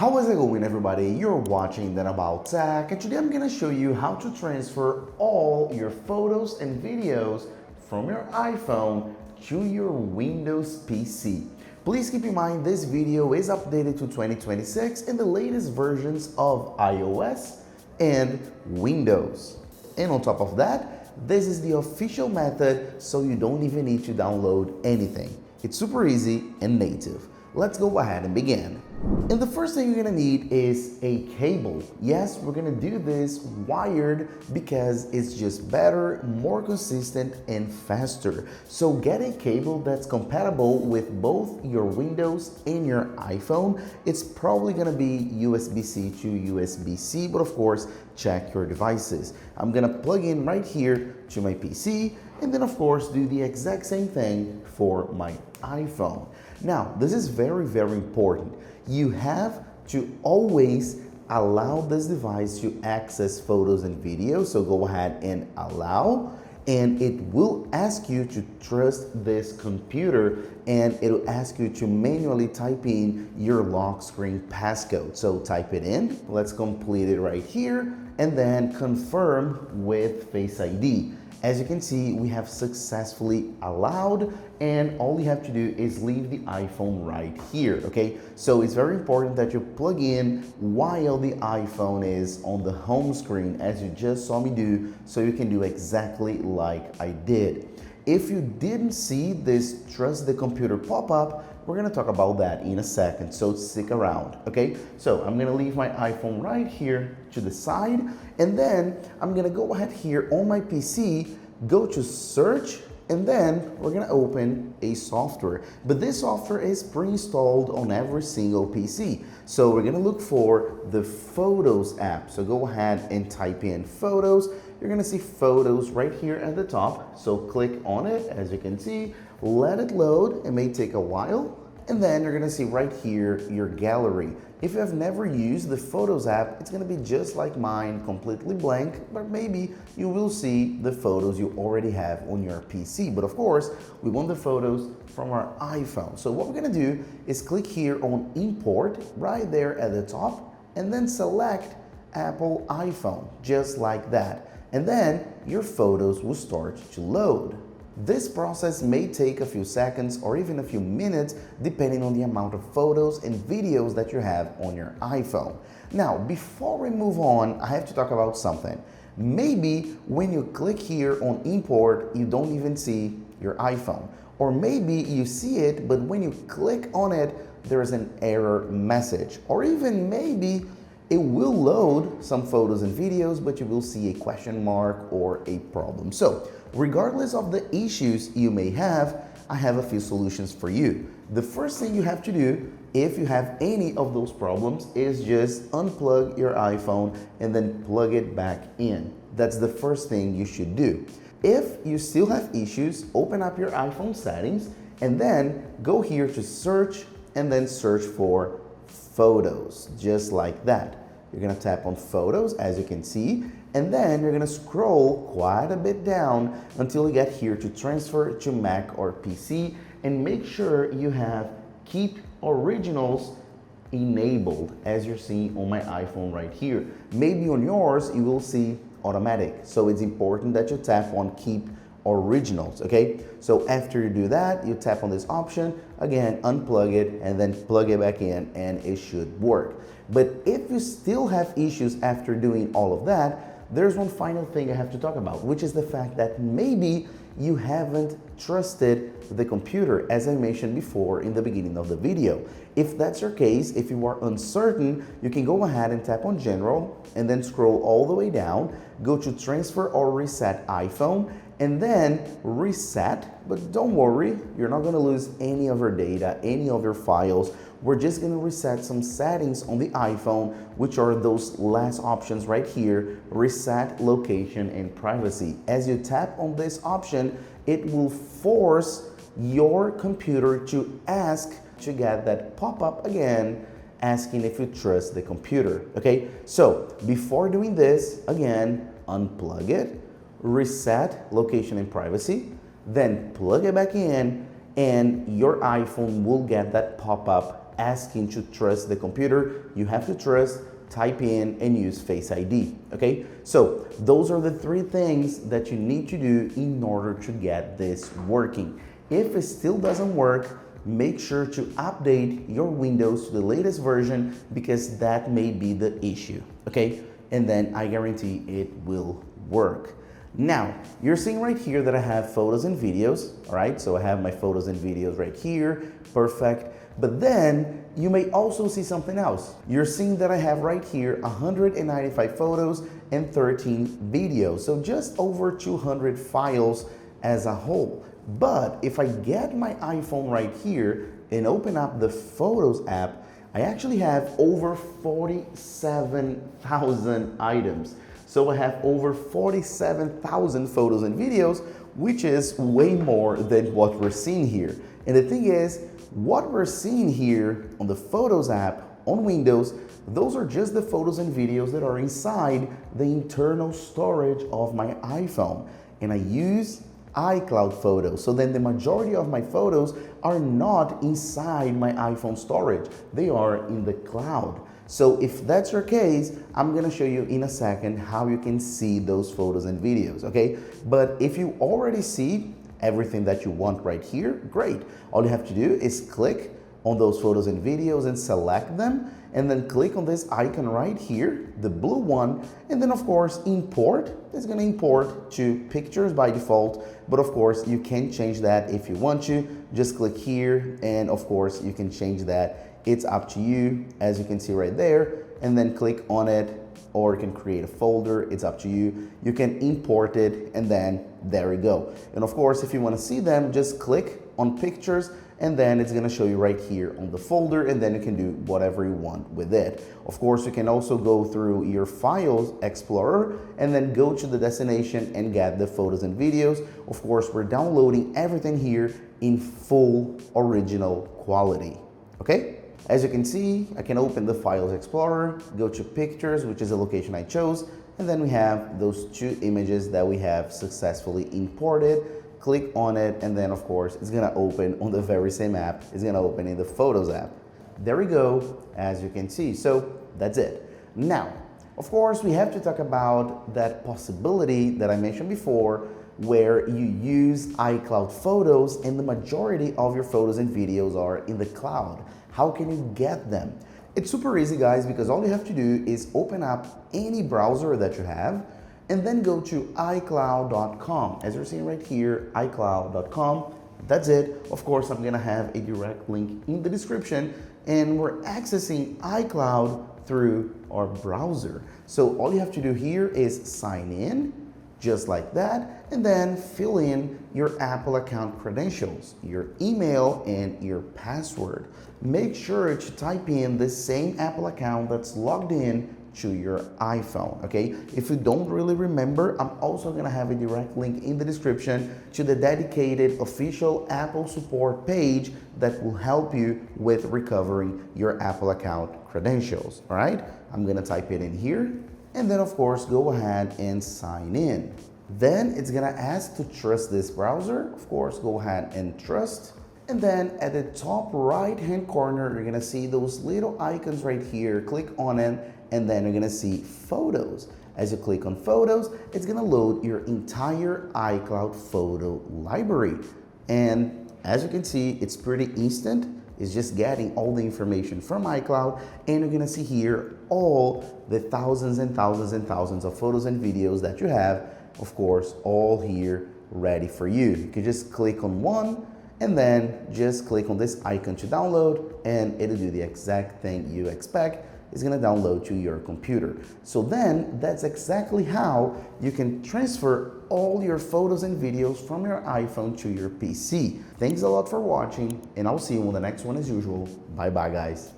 How is it going, everybody? You're watching Then About Tech, and today I'm going to show you how to transfer all your photos and videos from your iPhone to your Windows PC. Please keep in mind this video is updated to 2026 in the latest versions of iOS and Windows. And on top of that, this is the official method, so you don't even need to download anything. It's super easy and native. Let's go ahead and begin. And the first thing you're gonna need is a cable. Yes, we're gonna do this wired because it's just better, more consistent, and faster. So get a cable that's compatible with both your Windows and your iPhone. It's probably gonna be USB-C to USB-C, but of course, check your devices. I'm gonna plug in right here to my PC, and then of course do the exact same thing for my iPhone. Now, this is very, very important. You have to always allow this device to access photos and videos. So go ahead and allow, and it will ask you to trust this computer, and it'll ask you to manually type in your lock screen passcode. So type it in. Let's complete it right here, and then confirm with Face ID. As you can see, we have successfully allowed, and all you have to do is leave the iPhone right here, okay? So it's very important that you plug in while the iPhone is on the home screen, as you just saw me do, so you can do exactly like I did. If you didn't see this Trust the Computer pop-up, we're gonna talk about that in a second, so stick around, okay? So I'm gonna leave my iPhone right here to the side, and then I'm gonna go ahead here on my PC, go to search, and then we're gonna open a software. But this software is pre-installed on every single PC. So we're gonna look for the Photos app. So go ahead and type in Photos. You're gonna see Photos right here at the top. So click on it, as you can see, let it load. It may take a while. And then you're gonna see right here your gallery. If you have never used the Photos app, it's gonna be just like mine, completely blank, but maybe you will see the photos you already have on your PC. But of course, we want the photos from our iPhone. So what we're gonna do is click here on Import right there at the top, and then select Apple iPhone, just like that. And then your photos will start to load. This process may take a few seconds or even a few minutes depending on the amount of photos and videos that you have on your iPhone. Now, before we move on, I have to talk about something. Maybe when you click here on Import, you don't even see your iPhone. Or maybe you see it, but when you click on it, there's an error message. Or even maybe it will load some photos and videos, but you will see a question mark or a problem. So, regardless of the issues you may have, I have a few solutions for you. The first thing you have to do, if you have any of those problems, is just unplug your iPhone and then plug it back in. That's the first thing you should do. If you still have issues, open up your iPhone settings and then go here to search and then search for Photos, just like that. You're gonna tap on Photos, as you can see, and then you're gonna scroll quite a bit down until you get here to transfer to Mac or PC, and make sure you have Keep Originals enabled, as you're seeing on my iPhone right here. Maybe on yours, you will see Automatic, so it's important that you tap on Keep Originals, okay? So after you do that, you tap on this option, again, unplug it, and then plug it back in, and it should work. But if you still have issues after doing all of that, there's one final thing I have to talk about, which is the fact that maybe you haven't trusted the computer, as I mentioned before in the beginning of the video. If that's your case, if you are uncertain, you can go ahead and tap on General, and then scroll all the way down, go to Transfer or Reset iPhone, and then reset. But don't worry, you're not gonna lose any of your data, any of your files. We're just gonna reset some settings on the iPhone, which are those last options right here, reset location and privacy. As you tap on this option, it will force your computer to ask to get that pop-up again, asking if you trust the computer, okay? So before doing this, again, unplug it, reset location and privacy, then plug it back in, and your iPhone will get that pop-up asking to trust the computer. You have to trust, type in, and use Face ID, okay? So those are the three things that you need to do in order to get this working. If it still doesn't work, make sure to update your Windows to the latest version, because that may be the issue, okay? And then I guarantee it will work. Now, you're seeing right here that I have photos and videos, all right? So I have my photos and videos right here, perfect. But then you may also see something else. You're seeing that I have right here 195 photos and 13 videos. So just over 200 files as a whole. But if I get my iPhone right here and open up the Photos app, I actually have over 47,000 items. So I have over 47,000 photos and videos, which is way more than what we're seeing here. And the thing is, what we're seeing here on the Photos app on Windows, those are just the photos and videos that are inside the internal storage of my iPhone. And I use iCloud photos. So then the majority of my photos are not inside my iPhone storage. They are in the cloud. So if that's your case, I'm gonna show you in a second how you can see those photos and videos, okay? But if you already see everything that you want right here, great. All you have to do is click on those photos and videos and select them, and then click on this icon right here, the blue one, and then of course import. It's gonna import to pictures by default, but of course you can change that if you want to. Just click here, and of course you can change that. It's up to you, as you can see right there, and then click on it, or you can create a folder. It's up to you. You can import it, and then there we go. And of course, if you want to see them, just click on pictures, and then it's going to show you right here on the folder, and then you can do whatever you want with it. Of course, you can also go through your Files Explorer and then go to the destination and get the photos and videos. Of course, we're downloading everything here in full original quality, okay? As you can see, I can open the Files Explorer, go to Pictures, which is the location I chose, and then we have those two images that we have successfully imported. Click on it, and then of course, it's gonna open on the very same app. It's gonna open in the Photos app. There we go, as you can see. So that's it. Now, of course, we have to talk about that possibility that I mentioned before, where you use iCloud photos and the majority of your photos and videos are in the cloud. How can you get them? It's super easy, guys, because all you have to do is open up any browser that you have and then go to iCloud.com. As you're seeing right here, iCloud.com. That's it. Of course, I'm gonna have a direct link in the description, and we're accessing iCloud through our browser. So all you have to do here is sign in, just like that, and then fill in your Apple account credentials, your email, and your password. Make sure to type in the same Apple account that's logged in to your iPhone, okay? If you don't really remember, I'm also gonna have a direct link in the description to the dedicated official Apple support page that will help you with recovering your Apple account credentials, all right? I'm gonna type it in here, and then of course, go ahead and sign in. Then it's gonna ask to trust this browser. Of course, go ahead and trust. And then at the top right-hand corner, you're gonna see those little icons right here. Click on it, and then you're gonna see Photos. As you click on Photos, it's gonna load your entire iCloud photo library. And as you can see, it's pretty instant. It's just getting all the information from iCloud, and you're gonna see here all the thousands and thousands and thousands of photos and videos that you have, of course, all here ready for you. You can just click on one, and then just click on this icon to download, and it'll do the exact thing you expect. It's gonna download to your computer. So then that's exactly how you can transfer all your photos and videos from your iPhone to your PC. Thanks a lot for watching, and I'll see you on the next one as usual. Bye bye, guys.